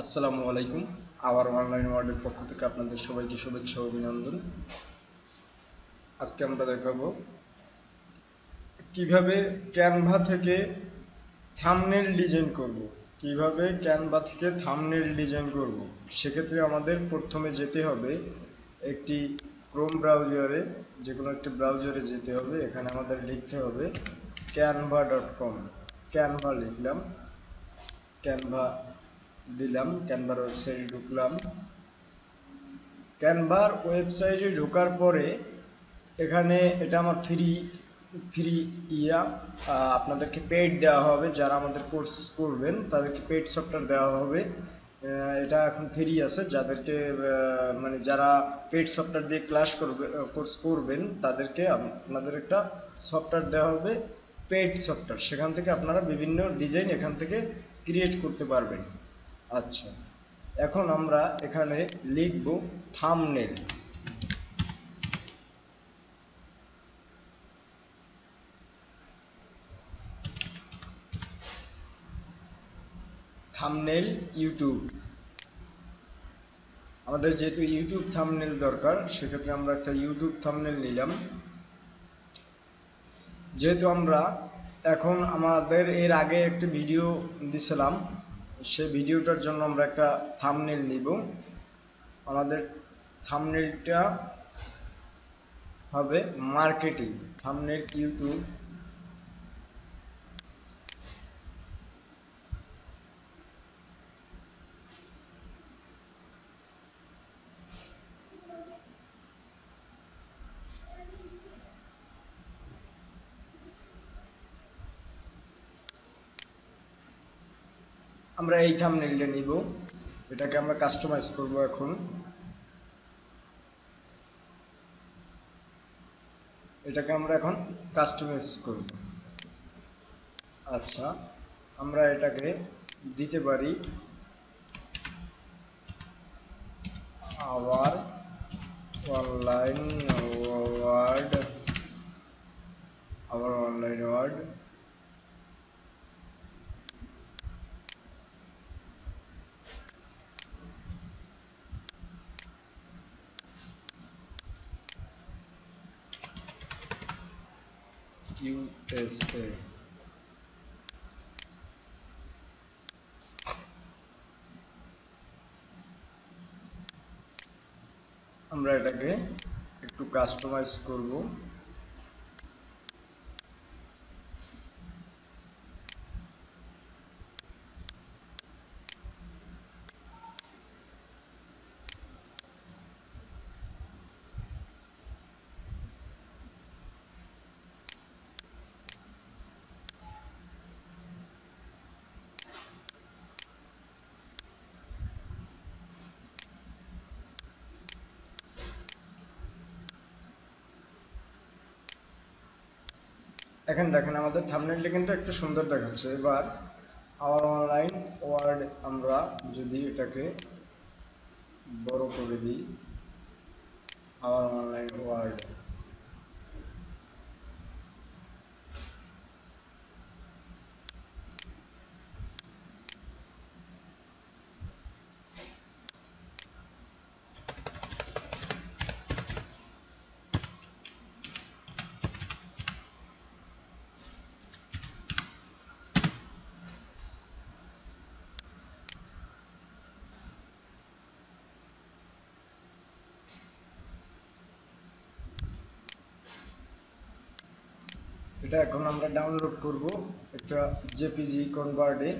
আসসালামু আলাইকুম। আবার অনলাইন ওয়ার্ল্ডের পক্ষ থেকে আপনাদের সবাইকে শুভেচ্ছা ও অভিনন্দন। আজকে আমরা দেখাবো কিভাবে ক্যানভা থেকে থাম্বনেল ডিজাইন করব। সেক্ষেত্রে আমাদের প্রথমে যেতে হবে একটি ক্রোম ব্রাউজারে, যে কোনো একটি ব্রাউজারে যেতে হবে। এখানে আমাদের লিখতে হবে canva.com। ক্যানভা লিখলাম, ক্যানভা দিলাম, ক্যানভার ওয়েবসাইটে ঢুকলাম। ক্যানভার ওয়েবসাইটে ঢোকার পরে এখানে এটা আমার ফ্রি আপনাদেরকে পেইড দেওয়া হবে। যারা আমাদের কোর্স করবেন তাদেরকে পেইড সফটওয়্যার দেওয়া হবে। এটা এখন ফ্রি আছে। যাদেরকে মানে যারা পেইড সফটওয়্যার দিয়ে কোর্স করবেন তাদেরকে আপনাদের একটা সফটওয়্যার দেওয়া হবে, পেইড সফটওয়্যার। সেখান থেকে আপনারা বিভিন্ন ডিজাইন এখান থেকে ক্রিয়েট করতে পারবেন। আচ্ছা, এখন আমরা এখানে লিখব থাম্বনেল। Thumbnail YouTube. আমাদের যেহেতু ইউটিউব থাম্বনেল দরকার, সেক্ষেত্রে আমরা একটা ইউটিউব থাম্বনেল নিলাম। যেহেতু আমরা এখন আমাদের এর আগে একটা ভিডিও দিছিলাম, সেই ভিডিওটার জন্য আমরা একটা থাম্বনেল নিব। আমাদের থাম্বনেলটা হবে মার্কেটিং থাম্বনেল ইউটিউব। আমরা এই থাম্বনেলটা নিব, এটাকে আমরা কাস্টমাইজ করব। এখন এটাকে আমরা এখন কাস্টমাইজ করব। আচ্ছা, আমরা এটাকে দিতে পারি আওয়ার অনলাইন ওয়ার্ল্ড, USA। আমরা এটাকে একটু কাস্টমাইজ করব। এখন দেখেন আমাদের থাম্বনেলটা কিন্তু একটু সুন্দর দেখাচ্ছে। এবার আওয়ার অনলাইন ওয়ার্ল্ড, আমরা যদি এটাকে বড় করে দিই, আওয়ার অনলাইন ওয়ার্ল্ড, এটা এখন আমরা ডাউনলোড করব একটা জেপিজি কনভার্টে।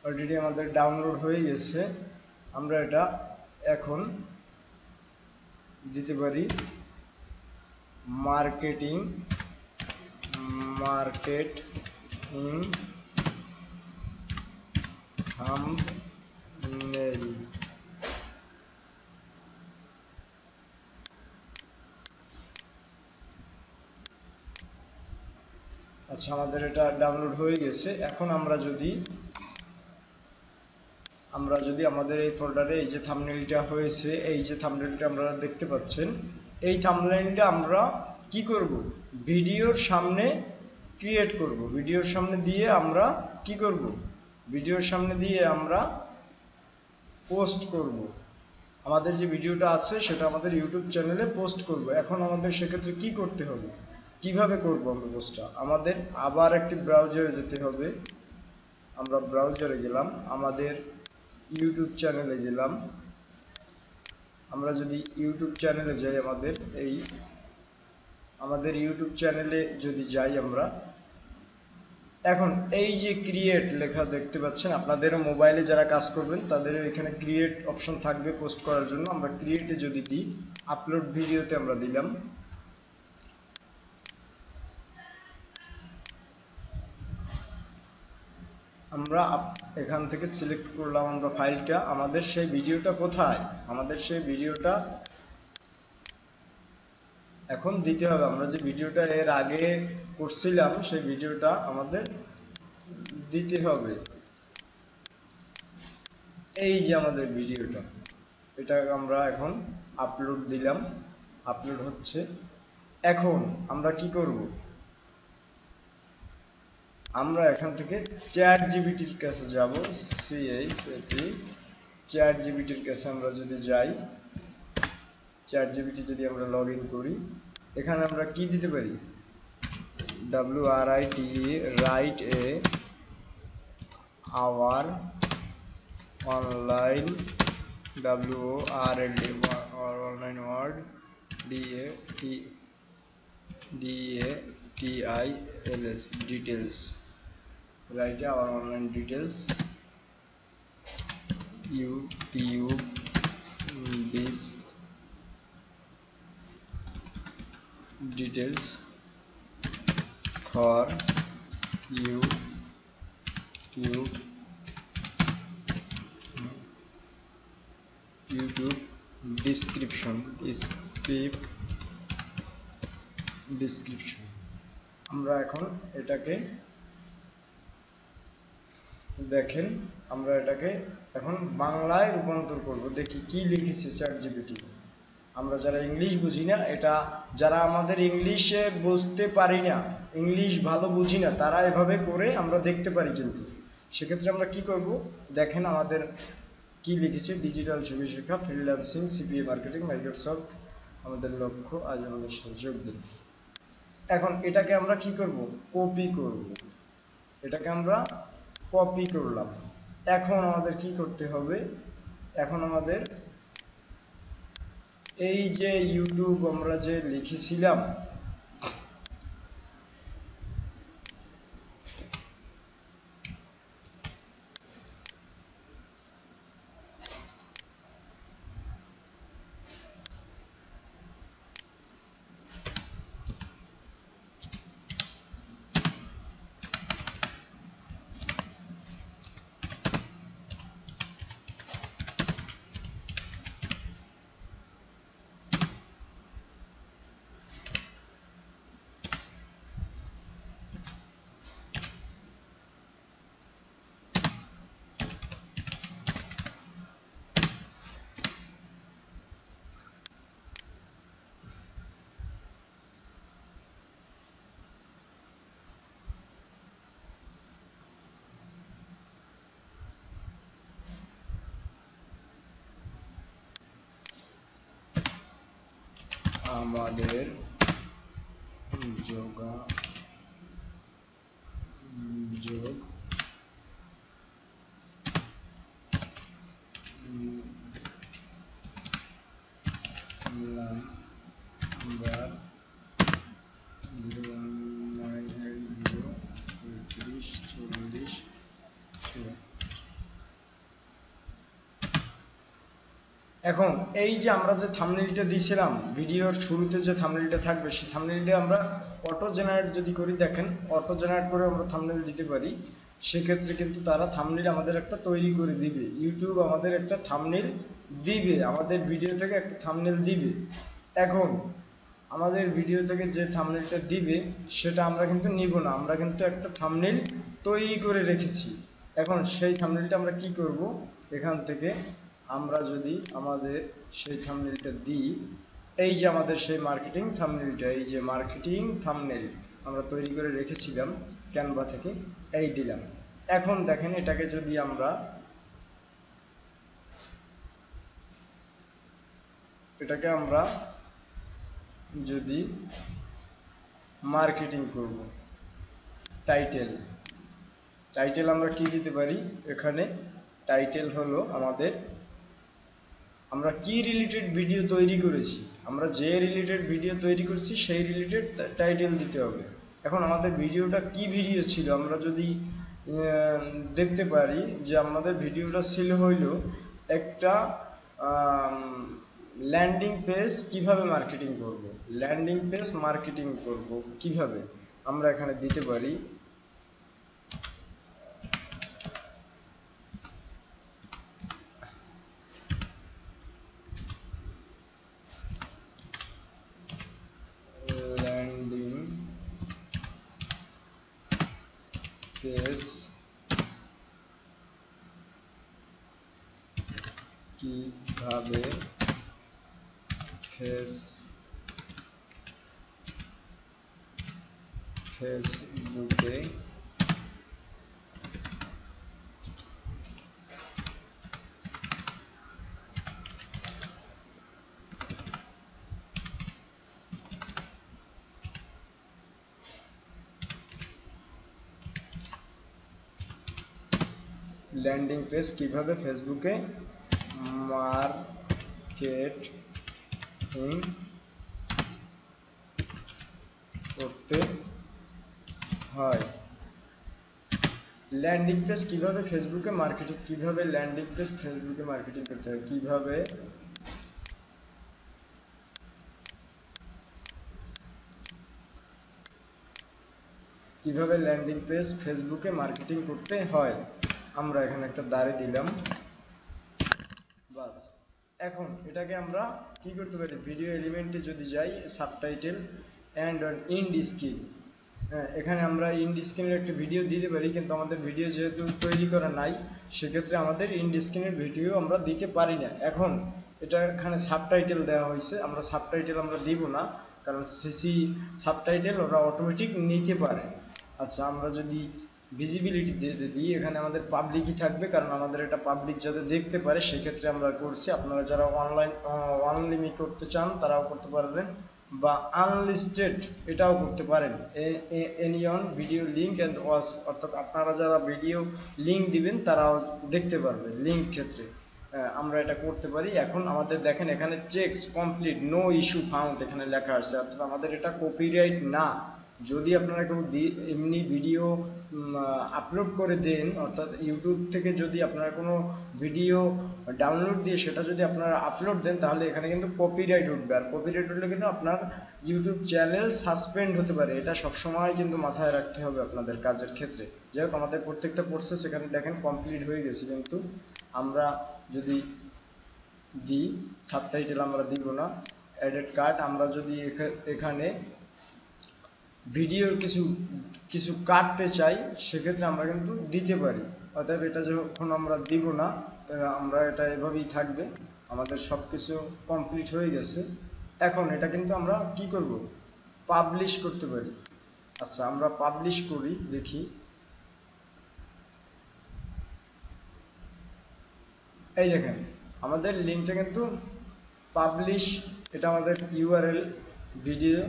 অলরেডি আমাদের ডাউনলোড হয়ে গেছে। আমরা এটা এখন দিতে পারি মার্কেটিং থাম্বনেল। আচ্ছা, আমাদের এটা ডাউনলোড হয়ে গেছে। এখন আমরা যদি আমাদের এই ফোল্ডারে এই যে থাম্বনেলটা হয়েছে, এই যে থাম্বনেলটা আপনারা দেখতে পাচ্ছেন, এই থাম্বনেলটা আমরা কি করব, ভিডিওর সামনে ক্রিয়েট করব। ভিডিওর সামনে দিয়ে আমরা কি করব, ভিডিওর সামনে দিয়ে আমরা পোস্ট করব। আমাদের যে ভিডিওটা আছে সেটা আমাদের ইউটিউব চ্যানেলে পোস্ট করব। এখন আমাদের সেক্ষেত্রে কি করতে হবে, কিভাবে করব আমরা পোস্টটা? আমাদের আবার একটি ব্রাউজারে যেতে হবে। আমরা ব্রাউজারে গেলাম, আমাদের ইউটিউব চ্যানেলে গেলাম। আমরা যদি ইউটিউব চ্যানেলে যাই, আমাদের ইউটিউব চ্যানেলে যদি যাই আমরা, এখন এই যে ক্রিয়েট লেখা দেখতে পাচ্ছেন, আপনাদের মোবাইলে যারা কাজ করবেন তাদের এখানে ক্রিয়েট অপশন থাকবে পোস্ট করার জন্য। আমরা ক্রিয়েটে যদি দিই, আপলোড ভিডিওতে আমরা দিলাম। আমরা এখান থেকে সিলেক্ট করলাম আমরা ফাইলটা। আমাদের সেই ভিডিওটা কোথায়? আমাদের সেই ভিডিওটা এখন দিতে হবে। আমরা যে ভিডিওটা এর আগে করছিলাম সেই ভিডিওটা আমাদের দিতে হবে। এই যে আমাদের ভিডিওটা, এটা আমরা এখন আপলোড দিলাম, আপলোড হচ্ছে। এখন আমরা কি করব? আমরা এখান থেকে চ্যাট জিপিটির কাছে যাব। চ্যাট জিপিটির কাছে আমরা যদি যাই, চ্যাট জিপিটি যদি আমরা লগ ইন করি, এখানে আমরা কি দিতে পারি? WRITE, write a our online, WORLD, online word, DATILS, details, write our online details, YouTube this details for YouTube description. আমরা এখন এটাকে দেখেন, আমরা এটাকে এখন বাংলায় রূপান্তর করব। দেখি কি লিখেছে চ্যাট জিপিটি। আমরা যারা ইংলিশ বুঝি না, এটা যারা আমাদের ইংলিশে বুঝতে পারি না, ইংলিশ ভালো বুঝি না, তারা এভাবে করে আমরা দেখতে পারি। কিন্তু সেক্ষেত্রে আমরা কি করব, দেখেন আমাদের কি লিখেছে। ডিজিটাল ছবি শেখা, ফ্রিল্যান্সিং, সিপিএ মার্কেটিং, মাইক্রোসফট আমাদের লক্ষ্য। আজ আমাদের সাথে যোগ দিন। এখন এটাকে আমরা কি করব? কপি করব। এটাকে আমরা কপি করলাম। এখন আমাদের কি করতে হবে? এখন আমাদের এই যে ইউটিউব আমরা যে লিখেছিলাম, আমাদের যোগাযোগ নাম্বার 01980 এখন এই যে আমরা যে থাম্বনেইলটা দিয়েছিলাম, ভিডিওর শুরুতে যে থাম্বনেইলটা থাকবে, সেই থাম্বনেইলটা আমরা অটো জেনারেট যদি করি, দেখেন অটো জেনারেট করে আমরা থাম্বনেইল দিতে পারি। সেক্ষেত্রে কিন্তু তারা থাম্বনেইল আমাদের একটা তৈরি করে দিবে, ইউটিউব আমাদের একটা থাম্বনেইল দিবে, আমাদের ভিডিও থেকে একটা থাম্বনেইল দিবে। এখন আমাদের ভিডিও থেকে যে থাম্বনেইলটা দিবে সেটা আমরা কিন্তু নিব না, আমরা কিন্তু একটা থাম্বনেইল তৈরি করে রেখেছি। এখন সেই থাম্বনেইলটা আমরা কি করব? এখান থেকে আমরা যদি আমাদের সেই থাম্বনেইলটা দিই, এই যে আমাদের সেই মার্কেটিং থাম্বনেইলটা, এই যে মার্কেটিং থাম্বনেইল আমরা তৈরি করে রেখেছিলাম ক্যানভা থেকে, এই দিলাম। এখন দেখেন এটাকে যদি আমরা যদি মার্কেটিং করব, টাইটেল আমরা কি দিতে পারি এখানে? টাইটেল হলো আমাদের আমরা কি রিলেটেড ভিডিও তৈরি করেছি, আমরা যে রিলেটেড ভিডিও তৈরি করছি সেই রিলেটেড টাইটেল দিতে হবে। এখন আমাদের ভিডিওটা কি ভিডিও ছিল, আমরা যদি দেখতে পারি যে আমাদের ভিডিওটা ছিল হইল একটা ল্যান্ডিং পেজ কিভাবে মার্কেটিং করব, ল্যান্ডিং পেজ মার্কেটিং করব কিভাবে, আমরা এখানে দিতে পারি ল্যান্ডিং পেজ কিভাবে ফেসবুকে ল্যান্ডিং পেজ কিভাবে ফেসবুকে মার্কেটিং করতে হয়। ল্যান্ডিং পেজ কিভাবে ফেসবুকে মার্কেটিং করতে হয়, কিভাবে ল্যান্ডিং পেজ ফেসবুকে মার্কেটিং করতে হয়, আমরা এখানে একটা দাঁড়ি দিলাম, বাস। এখন এটাকে আমরা কি করতে পারি, ভিডিও এলিমেন্টে যদি যাই, সাবটাইটেল অ্যান্ড ইন্ড স্ক্রিন, এখানে আমরা ইন্ড স্ক্রিনের একটা ভিডিও দিতে পারি, কিন্তু আমাদের ভিডিও যেহেতু তৈরি করা নাই সেক্ষেত্রে আমাদের ইন্ড স্ক্রিনের ভিডিও আমরা দিতে পারি না। এখন এটা এখানে সাবটাইটেল দেওয়া হয়েছে, আমরা সাবটাইটেল আমরা দিব না, কারণ সিসি সাবটাইটেল ওরা অটোমেটিক নিতে পারে। আচ্ছা, আমরা যদি ভিজিবিলিটি দিই, এখানে আমাদের পাবলিকই থাকবে, কারণ আমাদের এটা পাবলিক যাতে দেখতে পারে সেক্ষেত্রে আমরা করছি। আপনারা যারা অনলিমিট করতে চান তারাও করতে পারবেন, বা আনলিস্টেড এটাও করতে পারেন। Anyone video link and watch, অর্থাৎ আপনারা যারা ভিডিও লিঙ্ক দিবেন তারাও দেখতে পারবে লিঙ্ক ক্ষেত্রে, আমরা এটা করতে পারি। এখন আমাদের দেখেন এখানে checks complete, no issue found এখানে লেখা আছে, অর্থাৎ আমাদের এটা কপিরাইট না। যদি আপনারা কেউ এমনি ভিডিও আপলোড করে দেন, অর্থাৎ ইউটিউব থেকে যদি আপনারা কোনো ভিডিও ডাউনলোড দিয়ে সেটা যদি আপনারা আপলোড দেন, তাহলে এখানে কিন্তু কপিরাইট উঠবে, আর কপিরাইট উঠলে কিন্তু আপনার ইউটিউব চ্যানেল সাসপেন্ড হতে পারে। এটা সবসময় কিন্তু মাথায় রাখতে হবে আপনাদের কাজের ক্ষেত্রে। যাই হোক, আমাদের প্রত্যেকটা প্রসেস এখানে দেখেন কমপ্লিট হয়ে গেছে, কিন্তু আমরা যদি দিই সাবটাইটেল আমরা দিব না, এডিট কাট, আমরা যদি এখানে ভিডিওর কিছু কাটতে চাই সেক্ষেত্রে আমরা কিন্তু দিতে পারি। অতএব এটা যখন আমরা দিব না, আমরা এটা এভাবেই থাকবে। আমাদের সব কিছু কমপ্লিট হয়ে গেছে। এখন এটা কিন্তু আমরা কি করব, পাবলিশ করতে পারি। আচ্ছা, আমরা পাবলিশ করি, দেখি। এই দেখেন আমাদের লিঙ্কটা কিন্তু পাবলিশ, এটা আমাদের ইউআরএল ভিডিও।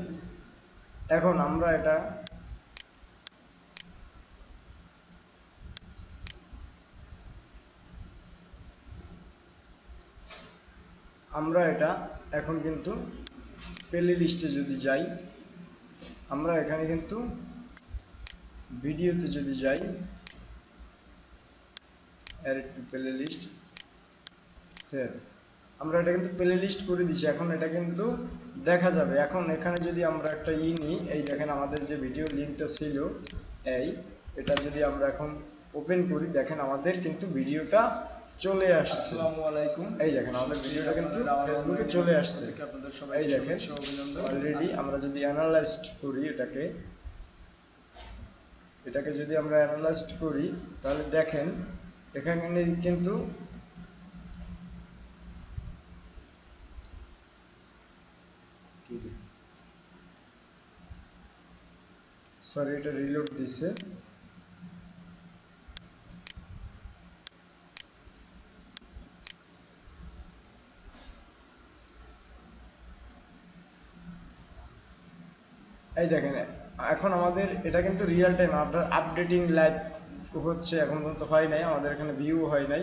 এখন আমরা এটা এখন কিন্তু প্লে লিস্টে যদি যাই, আমরা এখানে কিন্তু ভিডিওতে যদি যাই, add to play, save, আমরা এটা কিন্তু প্লে লিস্ট করে দিচ্ছি। এখন এটা কিন্তু দেখা যাবে। এখন এখানে যদি আমরা একটা নিই, এই দেখেন আমাদের যে ভিডিও লিঙ্কটা ছিল, এটা যদি আমরা এখন ওপেন করি, দেখেন আমাদের কিন্তু ভিডিওটা চলে আসছে। আসসালামু আলাইকুম, এই দেখেন আমাদের ভিডিওটা কিন্তু ফেসবুকে চলে আসছে। এই দেখেন অলরেডি আমরা যদি অ্যানালাইজ করি এটাকে যদি আমরা অ্যানালাইজ করি, তাহলে দেখেন এখানে কিন্তু সরি, এটা রিলোড দিছে। এই দেখেন, এখন আমাদের এটা কিন্তু রিয়েল টাইম আপনার আপডেটিং লাইভ হচ্ছে, এখন পর্যন্ত হয় নাই, আমাদের এখানে ভিউ হয় নাই।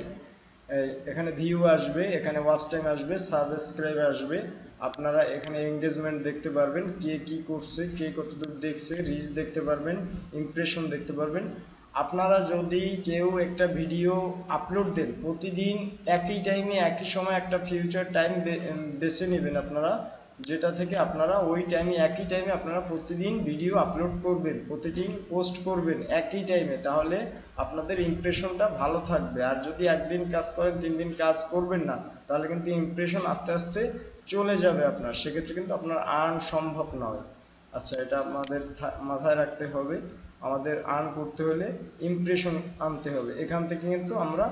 এখানে ভিউ আসবে, এখানে ওয়াচ টাইম আসবে, সাবস্ক্রাইব আসবে, আপনারা এখানে এঙ্গেজমেন্ট দেখতে পারবেন, কে কি করছে, কে কতদূর দেখছে, রিচ দেখতে পারবেন, ইমপ্রেশন দেখতে পারবেন। আপনারা যদি কেউ একটা ভিডিও আপলোড দেন প্রতিদিন একই টাইমে একই সময় একটা ফিউচার টাইম বেছে নেবেন আপনারা, যেটা থেকে আপনারা ওই টাইমে একই টাইমে আপনারা প্রতিদিন ভিডিও আপলোড করবেন, প্রতিদিন পোস্ট করবেন একই টাইমে, তাহলে আপনাদের ইমপ্রেশনটা ভালো থাকবে। আর যদি একদিন কাজ করেন 3 দিন কাজ করবেন না, তাহলে কিন্তু ইমপ্রেশন আস্তে আস্তে চলে যাবে আপনার, সেক্ষেত্রে কিন্তু আপনার আর্ন সম্ভব নয়। আচ্ছা, এটা আমাদের মাথায় রাখতে হবে, আমাদের আর্ন করতে হলে ইমপ্রেশন আনতে হবে। এখান থেকে কিন্তু আমরা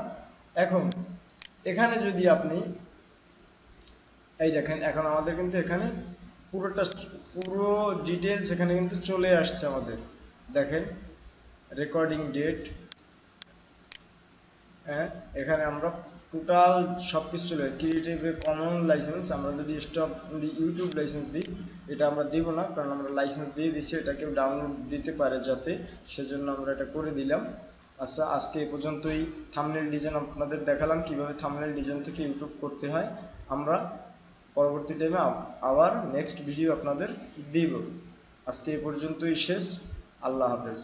এখন এখানে যদি আপনি এই দেখেন, এখন আমাদের কিন্তু এখানে পুরোটা পুরো ডিটেলস এখানে কিন্তু চলে আসছে আমাদের। দেখেন রেকর্ডিং ডেট, হ্যাঁ, এখানে আমরা টোটাল সবকিছু চলে ক্রিয়েটিভে কমন লাইসেন্স। আমরা যদি স্টপ ইউটিউব লাইসেন্স দিই, এটা আমরা দিব না, কারণ আমরা লাইসেন্স দিয়ে দিচ্ছি, এটা কেউ ডাউনলোড দিতে পারে যাতে, সেজন্য আমরা এটা করে দিলাম। আচ্ছা, আজকে এই পর্যন্তই। থাম্বনেল ডিজাইন আপনাদের দেখালাম কিভাবে থাম্বনেল ডিজাইন থেকে ইউটিউব করতে হয়। আমরা পরবর্তী টাইমে আবার নেক্সট ভিডিও আপনাদের দিব। আজকে এই পর্যন্তই শেষ। আল্লাহ হাফেজ।